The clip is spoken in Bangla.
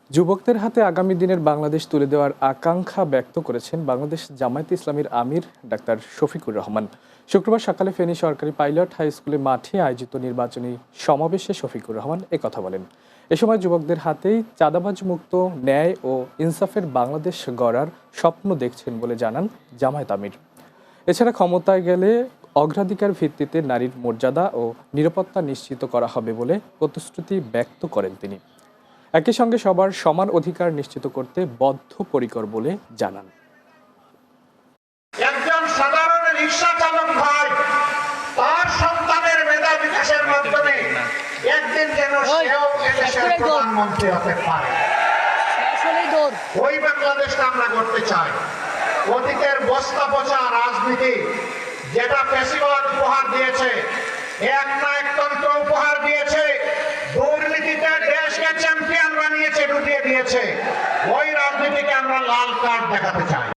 যুবকদের হাতে আগামী দিনের বাংলাদেশ তুলে দেওয়ার আকাঙ্ক্ষা ব্যক্ত করেছেন বাংলাদেশ জামায়াতে ইসলামীর আমির ডাক্তার শফিকুর রহমান। শুক্রবার সকালে ফেনী সরকারি পাইলট হাই স্কুলে মাঠে আয়োজিত নির্বাচনী সমাবেশে শফিকুর রহমান একথা বলেন। এ সময় যুবকদের হাতেই চাঁদাবাজ মুক্ত, ন্যায় ও ইনসাফের বাংলাদেশ গড়ার স্বপ্ন দেখছেন বলে জানান জামায়াত আমির। এছাড়া ক্ষমতায় গেলে অগ্রাধিকার ভিত্তিতে নারীর মর্যাদা ও নিরাপত্তা নিশ্চিত করা হবে বলে প্রতিশ্রুতি ব্যক্ত করেন তিনি। একই সঙ্গে সবার সমান অধিকার নিশ্চিত করতে বদ্ধপরিকর বলে জানান। একজন সাধারণ রিকশা চালক ভাই তার সন্তানের মেধা বিকাশের মাধ্যমে একদিন যেন সেও এদেশের প্রধানমন্ত্রী হতে পারে, ওই বাংলাদেশটা আমরা করতে চাই। অতীতের বস্তা পচা রাজনীতি যেটা ফ্যাসিবাদ উপহার দিয়েছে, এক না একতন্ত্র উপহার দিয়েছে, দুর্নীতিতে দেশকে চ্যাম্পিয়ন বানিয়েছে, ডুবিয়ে দিয়েছে, ওই রাজনীতিকে আমরা লাল কার্ড দেখাতে চাই।